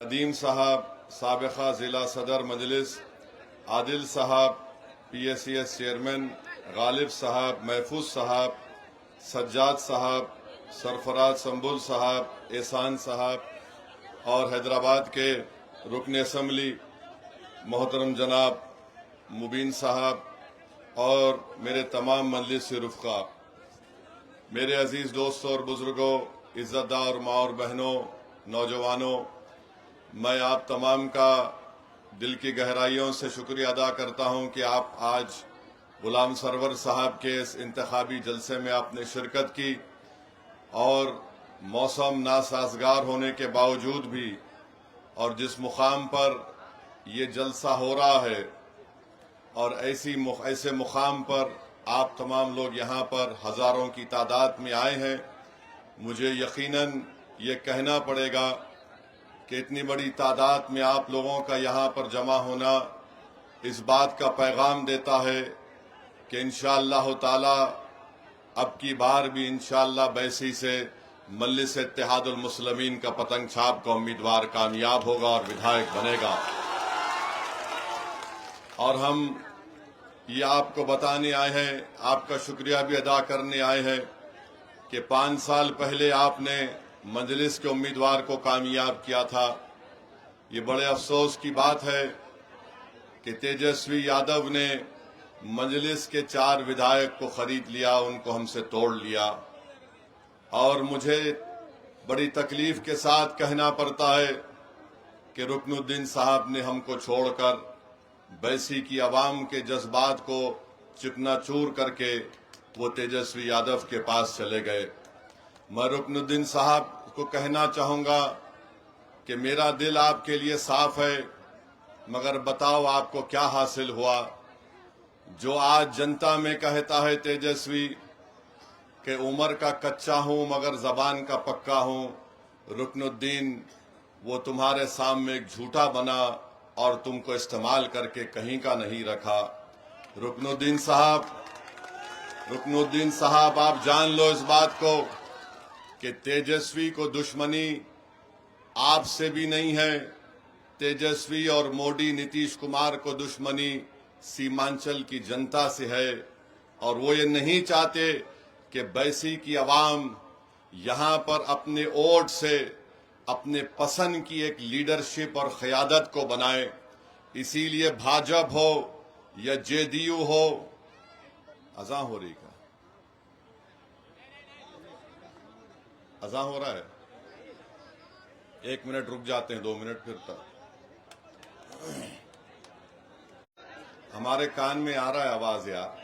नदीम साहब साबिक़ा ज़िला सदर मजलिस, आदिल साहब PSCS चेयरमैन, गालिब साहब, महफूज साहब, सज्जाद साहब, सरफराज संबुल साहब, एहसान साहब और हैदराबाद के रुकन असम्बली मोहतरम जनाब मुबीन साहब और मेरे तमाम मजलिस से रुफ़क़ा, मेरे अजीज़ दोस्तों और बुज़ुर्गों, इज़्ज़तदार माँ और बहनों, नौजवानों, मैं आप तमाम का दिल की गहराइयों से शुक्रिया अदा करता हूं कि आप आज गुलाम सरवर साहब के इस इंतखाबी जलसे में आपने शिरकत की और मौसम नासाजगार होने के बावजूद भी और जिस मुकाम पर ये जलसा हो रहा है और ऐसे मुकाम पर आप तमाम लोग यहाँ पर हज़ारों की तादाद में आए हैं, मुझे यकीनन ये कहना पड़ेगा कि इतनी बड़ी तादाद में आप लोगों का यहाँ पर जमा होना इस बात का पैगाम देता है कि इंशाअल्लाह ताला अब की बार भी इंशाअल्लाह बैसी से मजलिस इत्तेहादुल मुस्लिमीन का पतंग छाप का उम्मीदवार कामयाब होगा और विधायक बनेगा। और हम ये आपको बताने आए हैं, आपका शुक्रिया भी अदा करने आए हैं कि 5 साल पहले आपने मजलिस के उम्मीदवार को कामयाब किया था। ये बड़े अफसोस की बात है कि तेजस्वी यादव ने मजलिस के 4 विधायक को खरीद लिया, उनको हमसे तोड़ लिया और मुझे बड़ी तकलीफ के साथ कहना पड़ता है कि रुकनुद्दीन साहब ने हमको छोड़कर बैसी की आवाम के जज्बात को चिकनाचूर करके वो तेजस्वी यादव के पास चले गए। मैं रुकनुद्दीन साहब को कहना चाहूंगा कि मेरा दिल आपके लिए साफ है, मगर बताओ आपको क्या हासिल हुआ। जो आज जनता में कहता है तेजस्वी कि उम्र का कच्चा हूं मगर जबान का पक्का हूं, रुकनुद्दीन वो तुम्हारे सामने एक झूठा बना और तुमको इस्तेमाल करके कहीं का नहीं रखा। रुकनुद्दीन साहब आप जान लो इस बात को कि तेजस्वी को दुश्मनी आपसे भी नहीं है, तेजस्वी और मोदी नीतीश कुमार को दुश्मनी सीमांचल की जनता से है और वो ये नहीं चाहते कि बैसी की आवाम यहाँ पर अपने वोट से अपने पसंद की एक लीडरशिप और क़यादत को बनाए। इसीलिए भाजपा हो या JDU हो, अज़ां हो रही का अज़ां हो रहा है, 1 मिनट रुक जाते हैं, 2 मिनट फिर तक हमारे कान में आ रहा है आवाज यार।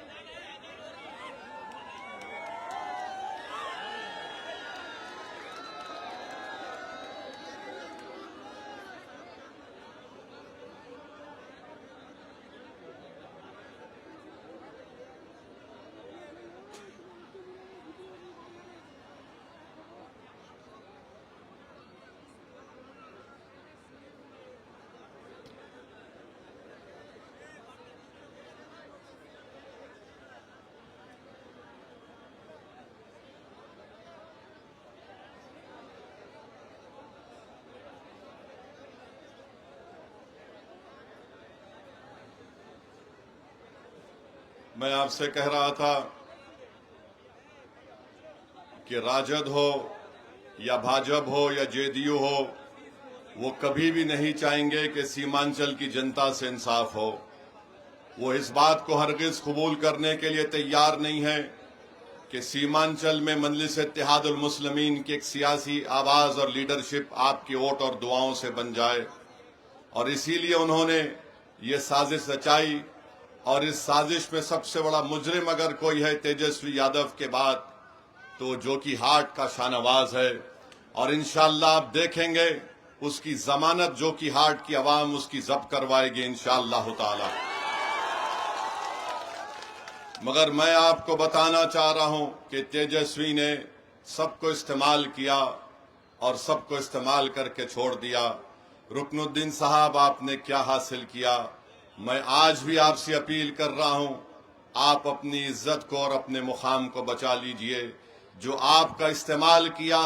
मैं आपसे कह रहा था कि राजद हो या भाजपा हो या JDU हो, वो कभी भी नहीं चाहेंगे कि सीमांचल की जनता से इंसाफ हो। वो इस बात को हरगिज कबूल करने के लिए तैयार नहीं है कि सीमांचल में मजलिस इत्तेहादुल मुस्लिमीन की एक सियासी आवाज और लीडरशिप आपकी वोट और दुआओं से बन जाए। और इसीलिए उन्होंने ये साजिश रचाई और इस साजिश में सबसे बड़ा मुजरिम अगर कोई है तेजस्वी यादव के बाद, तो जो कि हार्ट का शाहनवाज है और इंशाअल्लाह आप देखेंगे उसकी जमानत जो कि हार्ट की आवाम उसकी जब्त करवाएगी इंशाअल्लाह ताला। मगर मैं आपको बताना चाह रहा हूं कि तेजस्वी ने सबको इस्तेमाल किया और सबको इस्तेमाल करके छोड़ दिया। रुकनुद्दीन साहब आपने क्या हासिल किया? मैं आज भी आपसे अपील कर रहा हूं, आप अपनी इज्जत को और अपने मुकाम को बचा लीजिए। जो आपका इस्तेमाल किया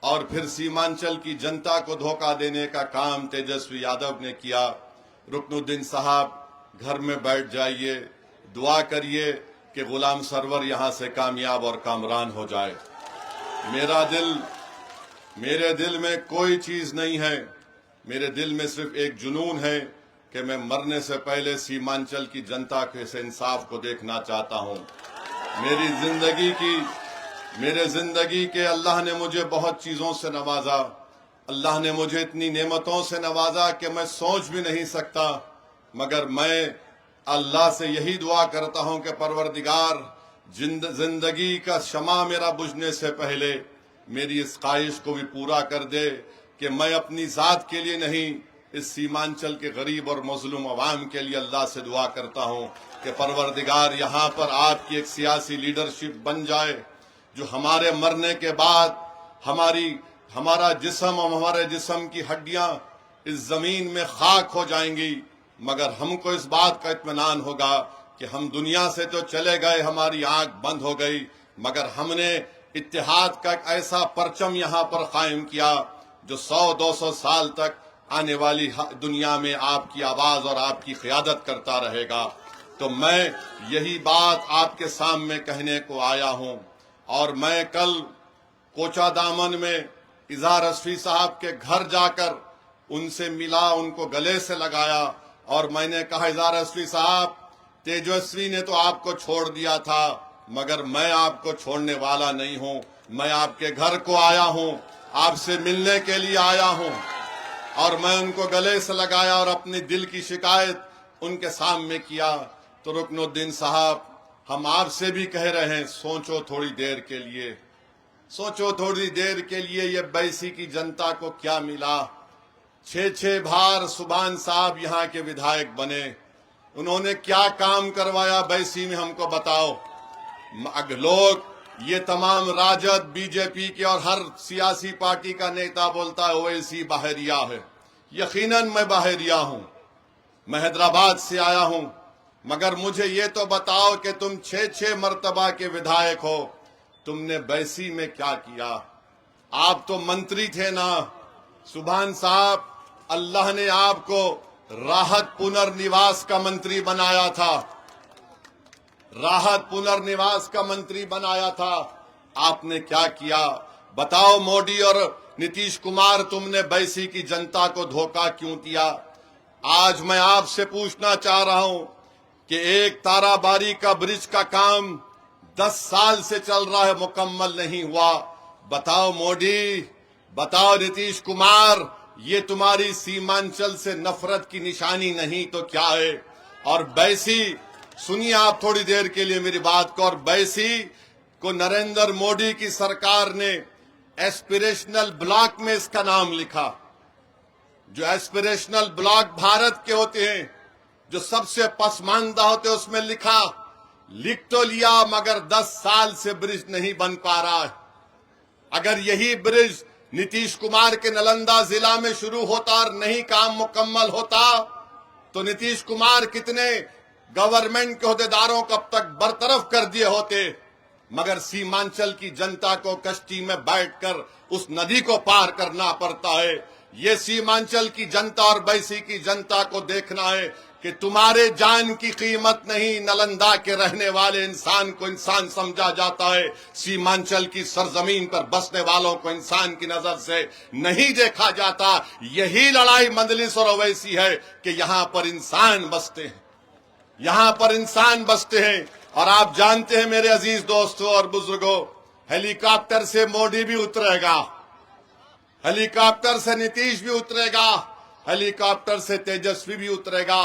और फिर सीमांचल की जनता को धोखा देने का काम तेजस्वी यादव ने किया। रुकनुद्दीन साहब घर में बैठ जाइए, दुआ करिए कि गुलाम सरवर यहां से कामयाब और कामरान हो जाए। मेरे दिल में कोई चीज नहीं है, मेरे दिल में सिर्फ एक जुनून है कि मैं मरने से पहले सीमांचल की जनता के से इंसाफ को देखना चाहता हूं। मेरे जिंदगी के अल्लाह ने मुझे बहुत चीजों से नवाजा, अल्लाह ने मुझे इतनी नेमतों से नवाजा कि मैं सोच भी नहीं सकता। मगर मैं अल्लाह से यही दुआ करता हूं कि परवरदिगार जिंदगी का शमा मेरा बुझने से पहले मेरी इस ख्वाहिश को भी पूरा कर दे कि मैं अपनी जात के लिए नहीं, इस सीमांचल के गरीब और मजलूम अवाम के लिए अल्लाह से दुआ करता हूं कि परवरदिगार यहाँ पर आपकी एक सियासी लीडरशिप बन जाए जो हमारे मरने के बाद हमारा जिस्म और हमारे जिस्म की हड्डियां इस जमीन में खाक हो जाएंगी, मगर हमको इस बात का इत्मीनान होगा कि हम दुनिया से तो चले गए, हमारी आंख बंद हो गई, मगर हमने इत्तेहाद का एक ऐसा परचम यहाँ पर कायम किया जो 100-200 साल तक आने वाली दुनिया में आपकी आवाज और आपकी क़ियादत करता रहेगा। तो मैं यही बात आपके सामने कहने को आया हूँ। और मैं कल कोचा दामन में इजहार रजवी साहब के घर जाकर उनसे मिला, उनको गले से लगाया और मैंने कहा, इजहार रजवी साहब, तेजस्वी ने तो आपको छोड़ दिया था, मगर मैं आपको छोड़ने वाला नहीं हूं। मैं आपके घर को आया हूं, आपसे मिलने के लिए आया हूं। और मैं उनको गले से लगाया और अपनी दिल की शिकायत उनके सामने किया। तो रुकनुद्दीन साहब, हम आपसे भी कह रहे हैं, सोचो थोड़ी देर के लिए, सोचो थोड़ी देर के लिए ये बैसी की जनता को क्या मिला। 6 बार सुभान साहब यहाँ के विधायक बने, उन्होंने क्या काम करवाया बैसी में, हमको बताओ। लोग ये तमाम राजद, बीजेपी के और हर सियासी पार्टी का नेता बोलता है ओवैसी बहरिया है। यकीनन मैं बहरिया हूं, मैं हैदराबाद से आया हूं, मगर मुझे ये तो बताओ कि तुम 6 मर्तबा के विधायक हो, तुमने बैसी में क्या किया? आप तो मंत्री थे ना सुभान साहब, अल्लाह ने आपको राहत पुनर्निवास का मंत्री बनाया था, राहत पुनर्निवास का मंत्री बनाया था। आपने क्या किया बताओ? मोदी और नीतीश कुमार, तुमने बैसी की जनता को धोखा क्यों दिया? आज मैं आपसे पूछना चाह रहा हूं कि एक ताराबारी का ब्रिज का काम 10 साल से चल रहा है, मुकम्मल नहीं हुआ। बताओ मोदी, बताओ नीतीश कुमार, ये तुम्हारी सीमांचल से नफरत की निशानी नहीं तो क्या है? और बैसी, सुनिए आप थोड़ी देर के लिए मेरी बात को, और बैसी को नरेंद्र मोदी की सरकार ने एस्पिरेशनल ब्लॉक में इसका नाम लिखा। जो एस्पिरेशनल ब्लॉक भारत के होते हैं, जो सबसे पसमानदा होते हैं, उसमें लिख तो लिया, मगर 10 साल से ब्रिज नहीं बन पा रहा है। अगर यही ब्रिज नीतीश कुमार के नालंदा जिला में शुरू होता और नहीं काम मुकम्मल होता तो नीतीश कुमार कितने गवर्नमेंट के ओहदेदारों को अब तक बरतरफ कर दिए होते। मगर सीमांचल की जनता को कश्ती में बैठकर उस नदी को पार करना पड़ता है। ये सीमांचल की जनता और बैसी की जनता को देखना है कि तुम्हारे जान की कीमत नहीं, नालंदा के रहने वाले इंसान को इंसान समझा जाता है, सीमांचल की सरजमीन पर बसने वालों को इंसान की नजर से नहीं देखा जाता। यही लड़ाई मंदलिस और ओवैसी है कि यहाँ पर इंसान बसते हैं, यहाँ पर इंसान बसते हैं। और आप जानते हैं मेरे अजीज दोस्तों और बुजुर्गों, हेलीकॉप्टर से मोदी भी उतरेगा, हेलीकॉप्टर से नीतीश भी उतरेगा, हेलीकॉप्टर से तेजस्वी भी उतरेगा।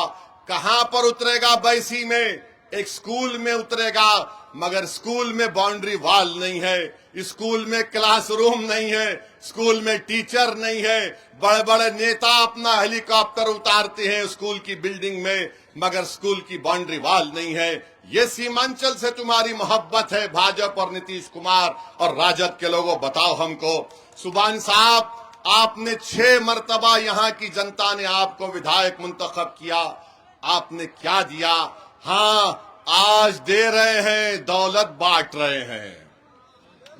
कहां पर उतरेगा? बैसी में एक स्कूल में उतरेगा, मगर स्कूल में बाउंड्री वॉल नहीं है, स्कूल में क्लासरूम नहीं है, स्कूल में टीचर नहीं है। बड़े बड़े नेता अपना हेलीकॉप्टर उतारते हैं स्कूल की बिल्डिंग में, मगर स्कूल की बाउंड्री वॉल नहीं है। ये सीमांचल से तुम्हारी मोहब्बत है भाजपा और नीतीश कुमार और राजद के लोगों, बताओ हमको। सुभान साहब, आपने 6 मर्तबा यहाँ की जनता ने आपको विधायक मुंतखब किया, आपने क्या दिया? हाँ, आज दे रहे हैं, दौलत बांट रहे हैं।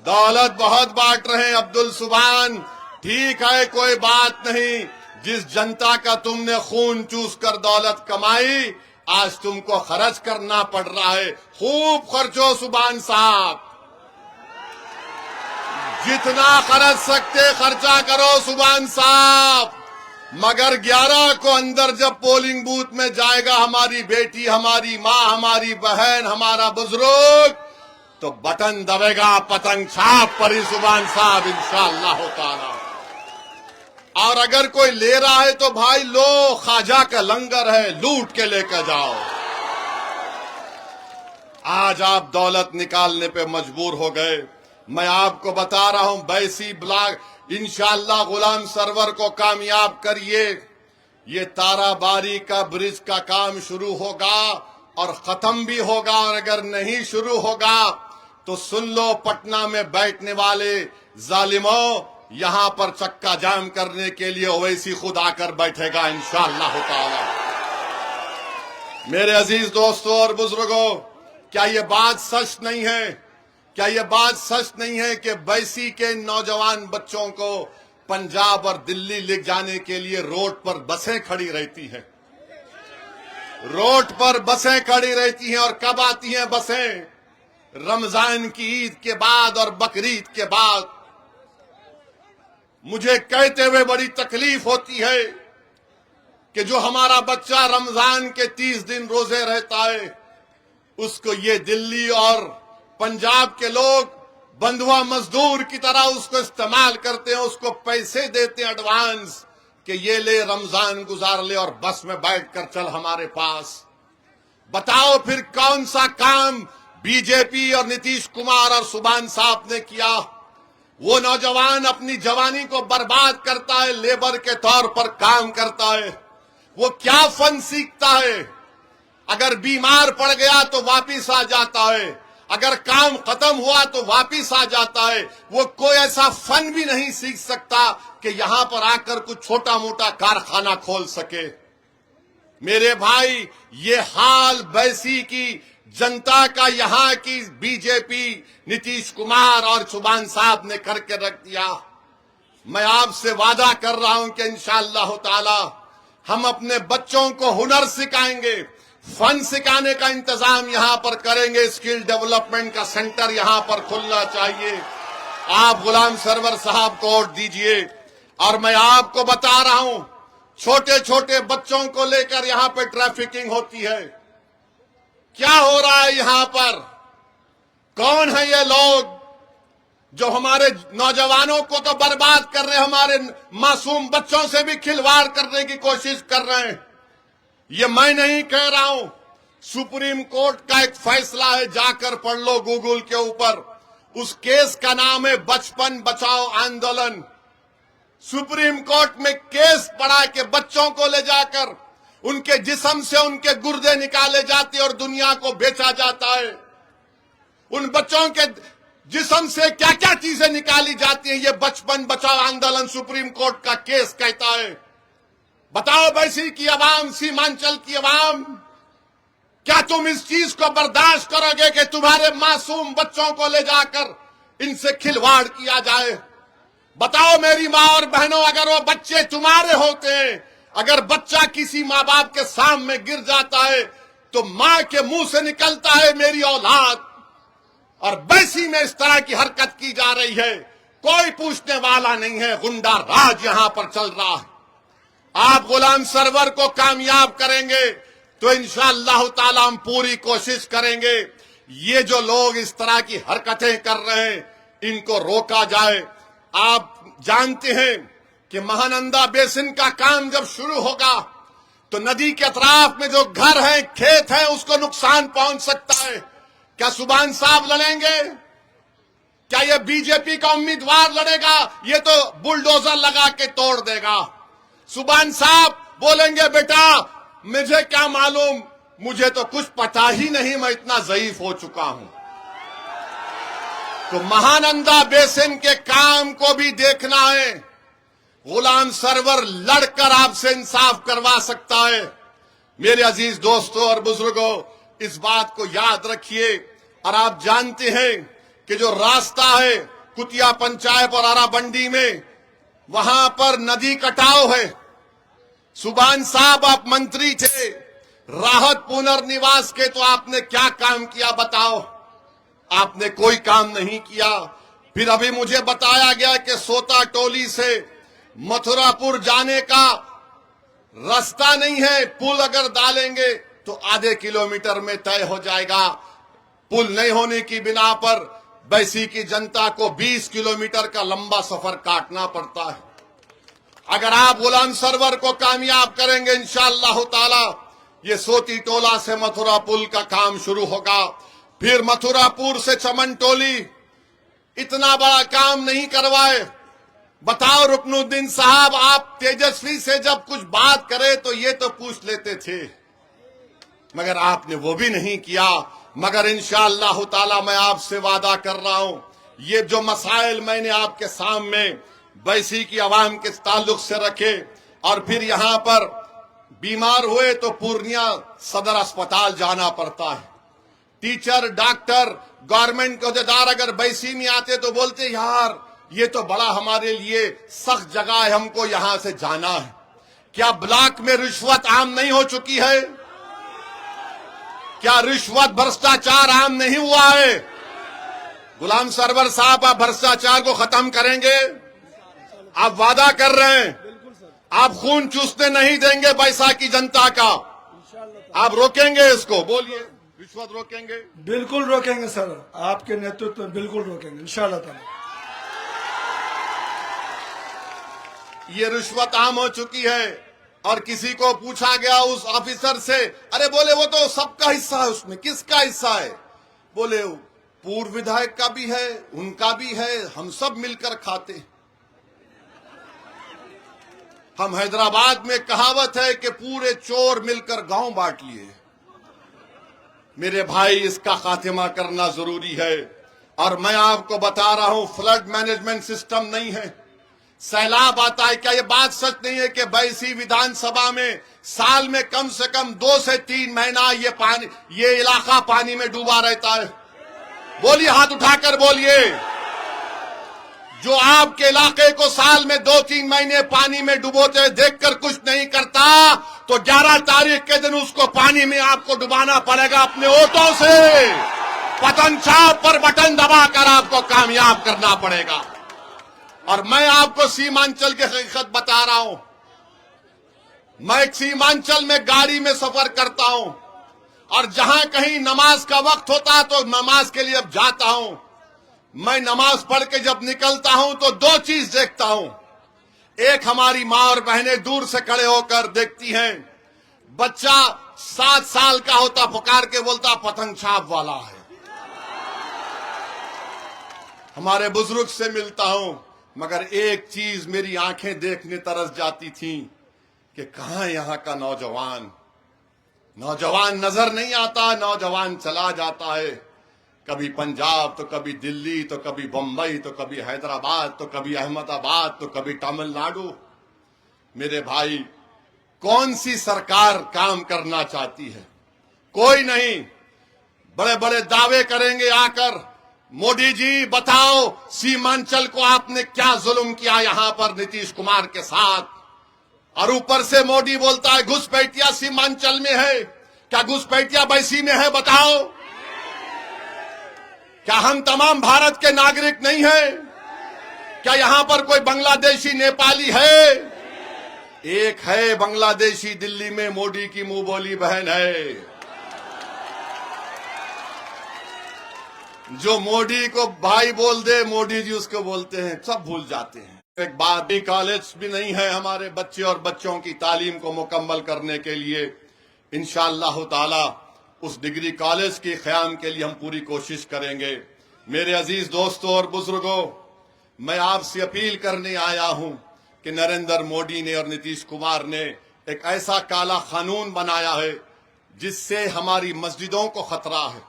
दौलत बहुत बांट रहे हैं अब्दुल सुभान, ठीक है, कोई बात नहीं। जिस जनता का तुमने खून चूस कर दौलत कमाई, आज तुमको खर्च करना पड़ रहा है। खूब खर्चो सुभान साहब, जितना खर्च सकते खर्चा करो सुभान साहब। मगर 11 को अंदर जब पोलिंग बूथ में जाएगा हमारी बेटी, हमारी माँ, हमारी बहन, हमारा बुजुर्ग, तो बटन दबेगा पतंग छाप पर ही सुभान साहब, इंशाअल्लाह ताला। और अगर कोई ले रहा है तो भाई लो, ख्वाजा का लंगर है, लूट के लेकर जाओ। आज आप दौलत निकालने पे मजबूर हो गए। मैं आपको बता रहा हूं, बैसी ब्लॉक इंशाअल्लाह गुलाम सरवर को कामयाब करिए। ये ताराबारी का ब्रिज का काम शुरू होगा और खत्म भी होगा, और अगर नहीं शुरू होगा तो सुन लो, पटना में बैठने वाले जालिमों, यहां पर चक्का जाम करने के लिए ओवैसी खुद आकर बैठेगा इंशाअल्लाह ताला। मेरे अजीज दोस्तों और बुजुर्गों, क्या ये बात सच नहीं है? क्या ये बात सच नहीं है कि बैसी के नौजवान बच्चों को पंजाब और दिल्ली ले जाने के लिए रोड पर बसें खड़ी रहती हैं? रोड पर बसें खड़ी रहती हैं, और कब आती हैं बसें? रमजान की ईद के बाद और बकरीद के बाद। मुझे कहते हुए बड़ी तकलीफ होती है कि जो हमारा बच्चा रमजान के 30 दिन रोजे रहता है, उसको ये दिल्ली और पंजाब के लोग बंधुआ मजदूर की तरह उसको इस्तेमाल करते हैं, उसको पैसे देते हैं एडवांस कि ये ले, रमजान गुजार ले और बस में बैठकर चल हमारे पास। बताओ फिर कौन सा काम बीजेपी और नीतीश कुमार और सुभान साहब ने किया? वो नौजवान अपनी जवानी को बर्बाद करता है, लेबर के तौर पर काम करता है। वो क्या फन सीखता है? अगर बीमार पड़ गया तो वापिस आ जाता है, अगर काम खत्म हुआ तो वापिस आ जाता है। वो कोई ऐसा फन भी नहीं सीख सकता कि यहां पर आकर कुछ छोटा मोटा कारखाना खोल सके। मेरे भाई, ये हाल बैसी की जनता का यहां की बीजेपी, नीतीश कुमार और सुभान साहब ने करके रख दिया। मैं आपसे वादा कर रहा हूं कि इंशाअल्लाह ताला हम अपने बच्चों को हुनर सिखाएंगे, फन सिखाने का इंतजाम यहां पर करेंगे। स्किल डेवलपमेंट का सेंटर यहां पर खुलना चाहिए। आप गुलाम सरवर साहब को वोट दीजिए। और मैं आपको बता रहा हूं, छोटे छोटे बच्चों को लेकर यहां पर ट्रैफिकिंग होती है। क्या हो रहा है यहां पर? कौन है ये लोग जो हमारे नौजवानों को तो बर्बाद कर रहे हैं, हमारे मासूम बच्चों से भी खिलवाड़ करने की कोशिश कर रहे हैं? ये मैं नहीं कह रहा हूं, सुप्रीम कोर्ट का एक फैसला है, जाकर पढ़ लो गूगल के ऊपर। उस केस का नाम है बचपन बचाओ आंदोलन। सुप्रीम कोर्ट में केस पड़ा कि बच्चों को ले जाकर उनके जिस्म से उनके गुर्दे निकाले जाते और दुनिया को बेचा जाता है। उन बच्चों के जिस्म से क्या क्या चीजें निकाली जाती हैं, ये बचपन बचाओ आंदोलन सुप्रीम कोर्ट का केस कहता है। बताओ बैसी की आवाम, सीमांचल की आवाम, क्या तुम इस चीज को बर्दाश्त करोगे कि तुम्हारे मासूम बच्चों को ले जाकर इनसे खिलवाड़ किया जाए? बताओ मेरी माँ और बहनों, अगर वो बच्चे तुम्हारे होते हैं, अगर बच्चा किसी माँ बाप के सामने गिर जाता है तो माँ के मुंह से निकलता है मेरी औलाद, और बैसी में इस तरह की हरकत की जा रही है, कोई पूछने वाला नहीं है। गुंडा राज यहां पर चल रहा है। आप गुलाम सरवर को कामयाब करेंगे तो इंशाअल्लाह ताला हम पूरी कोशिश करेंगे ये जो लोग इस तरह की हरकतें कर रहे हैं, इनको रोका जाए। आप जानते हैं कि महानंदा बेसिन का काम जब शुरू होगा तो नदी के अतराफ में जो घर हैं, खेत हैं, उसको नुकसान पहुंच सकता है। क्या सुभान साहब लड़ेंगे? क्या ये बीजेपी का उम्मीदवार लड़ेगा? ये तो बुलडोजर लगा के तोड़ देगा। सुभान साहब बोलेंगे बेटा मुझे क्या मालूम, मुझे तो कुछ पता ही नहीं, मैं इतना ज़ईफ हो चुका हूं। तो महानंदा बेसिन के काम को भी देखना है। गुलाम सरवर लड़कर आपसे इंसाफ करवा सकता है। मेरे अजीज दोस्तों और बुजुर्गों, इस बात को याद रखिए। और आप जानते हैं कि जो रास्ता है कुतिया पंचायत और आराबंडी में, वहां पर नदी कटाव है। सुभान साहब, आप मंत्री थे, राहत पुनर्निवास के तो आपने क्या काम किया बताओ? आपने कोई काम नहीं किया। फिर अभी मुझे बताया गया कि सोता टोली से मथुरापुर जाने का रास्ता नहीं है, पुल अगर डालेंगे तो आधे किलोमीटर में तय हो जाएगा। पुल नहीं होने की बिना पर बैसी की जनता को 20 किलोमीटर का लंबा सफर काटना पड़ता है। अगर आप गुलाम सरवर को कामयाब करेंगे इंशाअल्लाह ताला, ये सोती टोला से मथुरा पुल का काम शुरू होगा। फिर मथुरापुर से चमन टोली, इतना बड़ा काम नहीं करवाए। बताओ रुकनुद्दीन साहब, आप तेजस्वी से जब कुछ बात करे तो ये तो पूछ लेते थे, मगर आपने वो भी नहीं किया। मगर इंशाअल्लाह ताला मैं आपसे वादा कर रहा हूं, ये जो मसाइल मैंने आपके सामने बैसी की आवाम के ताल्लुक से रखे, और फिर यहां पर बीमार हुए तो पूर्णिया सदर अस्पताल जाना पड़ता है। टीचर, डॉक्टर, गवर्नमेंट के अहदेदार अगर बैसी में आते तो बोलते यार ये तो बड़ा हमारे लिए सख्त जगह है, हमको यहां से जाना है। क्या ब्लॉक में रिश्वत आम नहीं हो चुकी है? क्या रिश्वत भ्रष्टाचार आम नहीं हुआ है? गुलाम सरवर साहब, आप भ्रष्टाचार को खत्म करेंगे? आप वादा कर रहे हैं, आप खून चूसने नहीं देंगे बैसा की जनता का, आप रोकेंगे इसको? बोलिए, रिश्वत रोकेंगे? बिल्कुल रोकेंगे सर, आपके नेतृत्व में बिल्कुल रोकेंगे इंशाअल्लाह ताला। ये रिश्वत आम हो चुकी है। और किसी को पूछा गया उस ऑफिसर से, अरे बोले वो तो सबका हिस्सा है, उसमें किसका हिस्सा है? बोले पूर्व विधायक का भी है, उनका भी है, हम सब मिलकर खाते। हम हैदराबाद में कहावत है कि पूरे चोर मिलकर गांव बांट लिए। मेरे भाई, इसका खात्मा करना जरूरी है। और मैं आपको बता रहा हूं, फ्लड मैनेजमेंट सिस्टम नहीं है, सैलाब आता है। क्या ये बात सच नहीं है कि बैसी विधानसभा में साल में कम से कम 2 से 3 महीना ये इलाका पानी में डूबा रहता है? बोलिए, हाथ उठाकर बोलिए। जो आपके इलाके को साल में 2-3 महीने पानी में डुबोते देखकर कुछ नहीं करता, तो 11 तारीख के दिन उसको पानी में आपको डुबाना पड़ेगा अपने वोटों से। पतन छाप पर बटन दबाकर आपको कामयाब करना पड़ेगा। और मैं आपको सीमांचल की हकीकत बता रहा हूं। मैं सीमांचल में गाड़ी में सफर करता हूं, और जहां कहीं नमाज का वक्त होता है तो नमाज के लिए अब जाता हूं। मैं नमाज पढ़ के जब निकलता हूं तो 2 चीज देखता हूं। एक, हमारी माँ और बहनें दूर से खड़े होकर देखती हैं। बच्चा 7 साल का होता, पुकार के बोलता पतंग छाप वाला है। हमारे बुजुर्ग से मिलता हूं, मगर एक चीज मेरी आंखें देखने तरस जाती थी कि कहां यहां का नौजवान नजर नहीं आता। नौजवान चला जाता है, कभी पंजाब तो कभी दिल्ली तो कभी बंबई तो कभी हैदराबाद तो कभी अहमदाबाद तो कभी तमिलनाडु। मेरे भाई, कौन सी सरकार काम करना चाहती है? कोई नहीं। बड़े बड़े दावे करेंगे आकर, मोदी जी बताओ सीमांचल को आपने क्या जुल्म किया यहां पर नीतीश कुमार के साथ। और ऊपर से मोदी बोलता है घुसपैठिया सीमांचल में है। क्या घुसपैठिया बैसी में है? बताओ। क्या हम तमाम भारत के नागरिक नहीं है? क्या यहां पर कोई बांग्लादेशी, नेपाली है? एक है बांग्लादेशी, दिल्ली में मोदी की मुंह बोली बहन है, जो मोदी को भाई बोल दे, मोदी जी उसको बोलते हैं, सब भूल जाते हैं। एक बात भी, कॉलेज भी नहीं है हमारे बच्चे और बच्चों की तालीम को मुकम्मल करने के लिए। इंशाअल्लाह ताला उस डिग्री कॉलेज के क़याम के लिए हम पूरी कोशिश करेंगे। मेरे अजीज दोस्तों और बुजुर्गों, मैं आपसे अपील करने आया हूं कि नरेंद्र मोदी ने और नीतीश कुमार ने एक ऐसा काला कानून बनाया है जिससे हमारी मस्जिदों को खतरा है,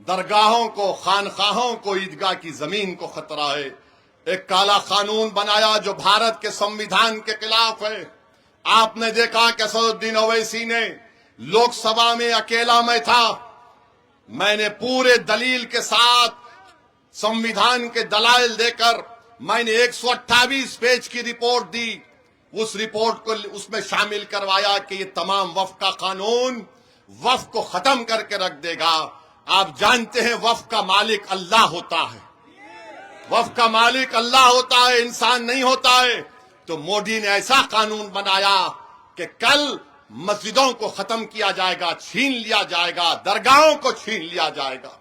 दरगाहों को, खानखाहों को, ईदगाह की जमीन को खतरा है। एक काला कानून बनाया जो भारत के संविधान के खिलाफ है। आपने देखा कि असदुद्दीन ओवैसी ने लोकसभा में, अकेला मैं था, मैंने पूरे दलील के साथ संविधान के दलाइल देकर मैंने 128 पेज की रिपोर्ट दी। उस रिपोर्ट को उसमें शामिल करवाया कि ये तमाम वक्फ का कानून वक्फ को खत्म करके रख देगा। आप जानते हैं वक्फ का मालिक अल्लाह होता है, वक्फ का मालिक अल्लाह होता है, इंसान नहीं होता है। तो मोदी ने ऐसा कानून बनाया कि कल मस्जिदों को खत्म किया जाएगा, छीन लिया जाएगा, दरगाहों को छीन लिया जाएगा।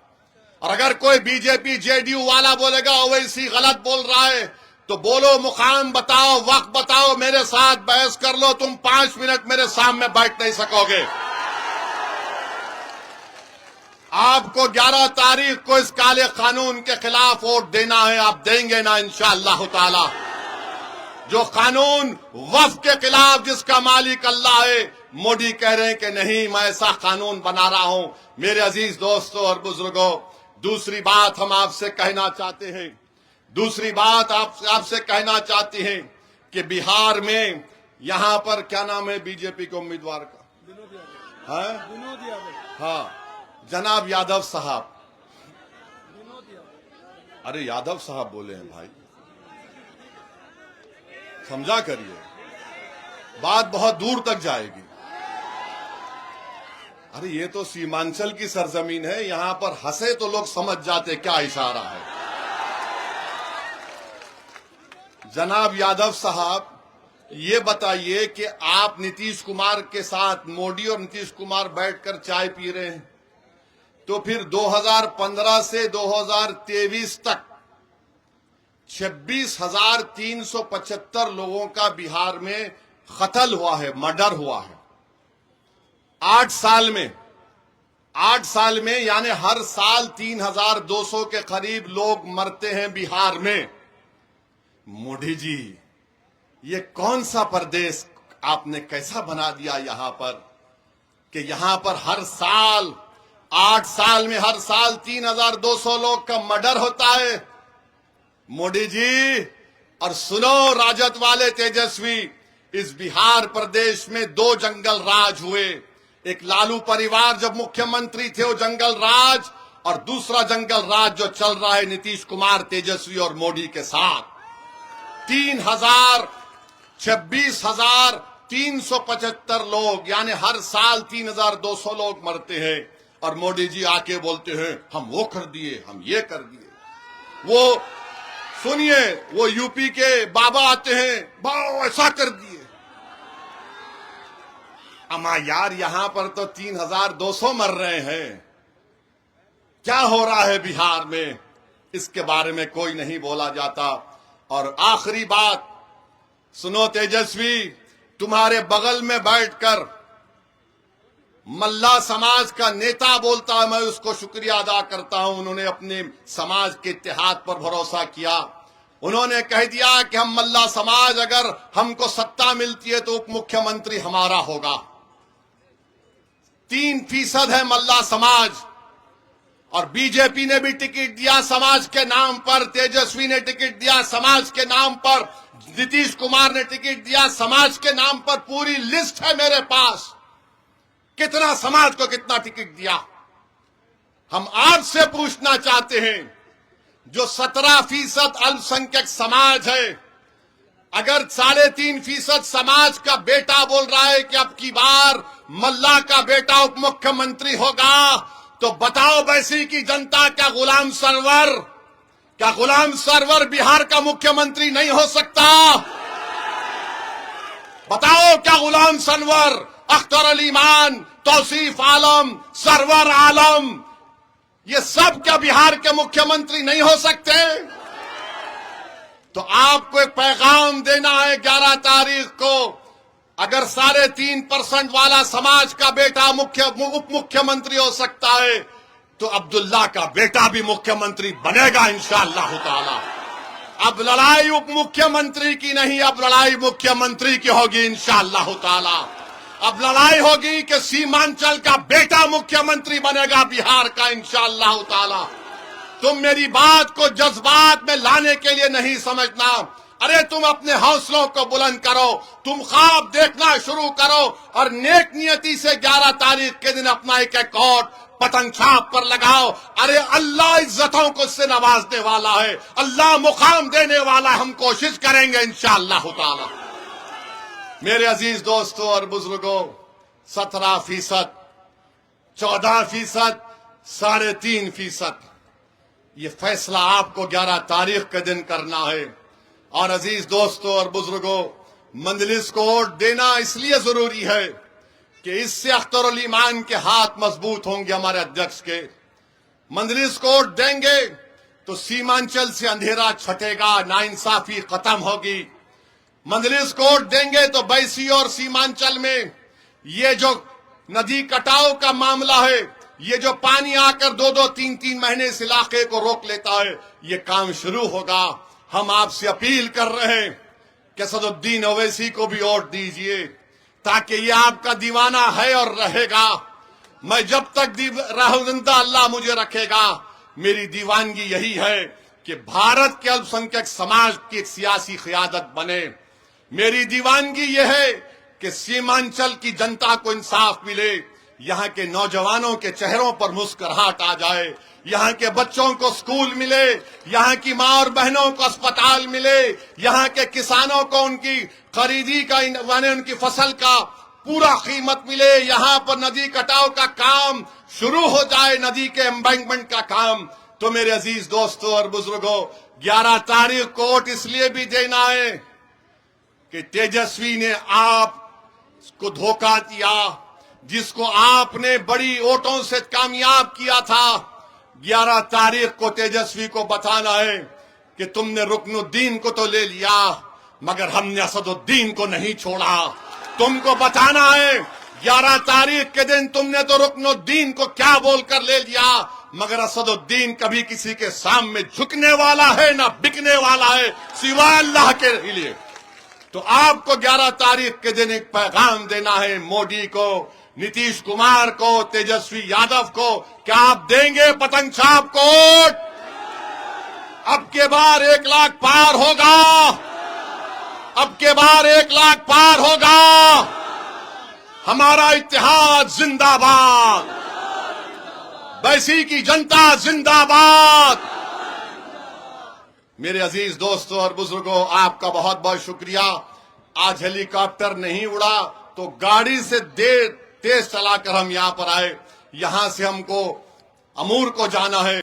और अगर कोई बीजेपी जेडीयू वाला बोलेगा ओवैसी गलत बोल रहा है, तो बोलो मुकाम बताओ, वक्त बताओ, मेरे साथ बहस कर लो। तुम 5 मिनट मेरे सामने बैठ नहीं सकोगे। आपको 11 तारीख को इस काले कानून के खिलाफ वोट देना है। आप देंगे ना इंशाअल्लाह ताला। जो कानून वक्फ के खिलाफ जिसका मालिक अल्लाह है, मोदी कह रहे हैं कि नहीं मैं ऐसा कानून बना रहा हूं। मेरे अजीज दोस्तों और बुजुर्गों, दूसरी बात हम आपसे कहना चाहते हैं, दूसरी बात आपसे कहना चाहते हैं कि बिहार में यहां पर क्या नाम है बीजेपी के उम्मीदवार का? विनोद यादव। हाँ, जनाब यादव साहब। अरे यादव साहब बोले हैं भाई, समझा करिए, बात बहुत दूर तक जाएगी। अरे ये तो सीमांचल की सरजमीन है, यहां पर हंसे तो लोग समझ जाते क्या इशारा है। जनाब यादव साहब, ये बताइए कि आप नीतीश कुमार के साथ मोदी और नीतीश कुमार बैठकर चाय पी रहे हैं, तो फिर 2015 से 2023 तक 26,375 लोगों का बिहार में कत्ल हुआ है, मर्डर हुआ है। 8 साल में यानी हर साल 3,200 के करीब लोग मरते हैं बिहार में। मोदी जी, ये कौन सा प्रदेश आपने कैसा बना दिया यहां पर कि यहां पर हर साल 8 साल में हर साल 3,200 लोग का मर्डर होता है। मोदी जी, और सुनो राजद वाले तेजस्वी, इस बिहार प्रदेश में 2 जंगल राज हुए। एक लालू परिवार जब मुख्यमंत्री थे वो जंगल राज, और दूसरा जंगल राज जो चल रहा है नीतीश कुमार, तेजस्वी और मोदी के साथ। 26,375 लोग यानी हर साल 3,200 लोग मरते हैं, और मोदी जी आके बोलते हैं हम वो कर दिए, हम ये कर दिए। वो सुनिए, वो यूपी के बाबा आते हैं, बाबा ऐसा कर दिए। अमा यार, यहां पर तो 3,200 मर रहे हैं, क्या हो रहा है बिहार में, इसके बारे में कोई नहीं बोला जाता। और आखिरी बात सुनो तेजस्वी, तुम्हारे बगल में बैठकर मल्ला समाज का नेता बोलता है, मैं उसको शुक्रिया अदा करता हूं। उन्होंने अपने समाज के इत्तेहाद पर भरोसा किया। उन्होंने कह दिया कि हम मल्ला समाज, अगर हमको सत्ता मिलती है तो उप मुख्यमंत्री हमारा होगा। 3% है मल्ला समाज, और बीजेपी ने भी टिकट दिया समाज के नाम पर, तेजस्वी ने टिकट दिया समाज के नाम पर, नीतीश कुमार ने टिकट दिया समाज के नाम पर। पूरी लिस्ट है मेरे पास, कितना समाज को कितना टिकट दिया। हम आपसे पूछना चाहते हैं, जो 17% अल्पसंख्यक समाज है, अगर 3.5% समाज का बेटा बोल रहा है कि अब की बार मल्ला का बेटा उप मुख्यमंत्री होगा, तो बताओ वैसी की जनता, क्या गुलाम सरवर बिहार का मुख्यमंत्री नहीं हो सकता? बताओ, क्या गुलाम सरवर, अख्तर अली मान, तौसीफ आलम, सरवर आलम, ये सब क्या बिहार के मुख्यमंत्री नहीं हो सकते? तो आपको एक पैगाम देना है 11 तारीख को, अगर 3.5% वाला समाज का बेटा उप मुख्यमंत्री हो सकता है, तो अब्दुल्ला का बेटा भी मुख्यमंत्री बनेगा इंशाअल्लाह ताला। अब लड़ाई उप मुख्यमंत्री की नहीं, अब लड़ाई मुख्यमंत्री की होगी इंशाअल्लाह ताला। अब लड़ाई होगी कि सीमांचल का बेटा मुख्यमंत्री बनेगा बिहार का इंशाअल्लाह ताला। तुम मेरी बात को जज्बात में लाने के लिए नहीं समझना, अरे तुम अपने हौसलों को बुलंद करो, तुम ख्वाब देखना शुरू करो, और नेक नियति से 11 तारीख के दिन अपना एक अकाउंट पतंग छाप पर लगाओ। अरे अल्लाह इज्जतों को इससे नवाजने वाला है, अल्लाह मुकाम देने वाला है। हम कोशिश करेंगे इंशाअल्लाह ताला। मेरे अजीज दोस्तों और बुजुर्गों, 17%, 14%, 3.5%, ये फैसला आपको 11 तारीख के दिन करना है। और अजीज दोस्तों और बुजुर्गों, मंजलिस को वोट देना इसलिए जरूरी है कि इससे अख्तरुल ईमान के हाथ मजबूत होंगे हमारे अध्यक्ष के। मंजलिस को वोट देंगे तो सीमांचल से अंधेरा छटेगा, नाइंसाफी खत्म होगी। मंजलिस को वोट देंगे तो बैसी और सीमांचल में ये जो नदी कटाव का मामला है, ये जो पानी आकर 2-2, 3-3 महीने इस इलाके को रोक लेता है, ये काम शुरू होगा। हम आपसे अपील कर रहे हैं कि असदुद्दीन ओवैसी को भी वोट दीजिए, ताकि ये आपका दीवाना है और रहेगा। मैं जब तक जिंदा अल्लाह मुझे रखेगा, मेरी दीवानगी यही है कि भारत के अल्पसंख्यक समाज की एक सियासी क़यादत बने। मेरी दीवानगी यह है कि सीमांचल की जनता को इंसाफ मिले, यहाँ के नौजवानों के चेहरों पर मुस्कुराहट आ जाए, यहाँ के बच्चों को स्कूल मिले, यहाँ की मां और बहनों को अस्पताल मिले, यहाँ के किसानों को उनकी खरीदी का माने उनकी फसल का पूरा कीमत मिले, यहाँ पर नदी कटाव का काम शुरू हो जाए, नदी के एम्बैंकमेंट का काम। तो मेरे अजीज दोस्तों और बुजुर्गों, 11 तारीख को वोट इसलिए भी देना है कि तेजस्वी ने आपको धोखा दिया, जिसको आपने बड़ी वोटों से कामयाब किया था। 11 तारीख को तेजस्वी को बताना है कि तुमने रुकनुद्दीन को तो ले लिया, मगर हमने असदुद्दीन को नहीं छोड़ा। तुमको बताना है 11 तारीख के दिन तुमने तो रुकनुद्दीन को क्या बोलकर ले लिया, मगर असदुद्दीन कभी किसी के सामने झुकने वाला है ना बिकने वाला है, सिवाय अल्लाह के लिए। तो आपको 11 तारीख के दिन एक पैगाम देना है मोदी को, नीतीश कुमार को, तेजस्वी यादव को, क्या आप देंगे पतंग छाप को वोट? अब के बार 1 लाख पार होगा, अब के बार 1 लाख पार होगा। हमारा इत्तेहाद जिंदाबाद, बैसी की जनता जिंदाबाद। मेरे अजीज दोस्तों और बुजुर्गों, आपका बहुत बहुत शुक्रिया। आज हेलीकॉप्टर नहीं उड़ा तो गाड़ी से तेज चलाकर हम यहां पर आए। यहां से हमको अमूर को जाना है।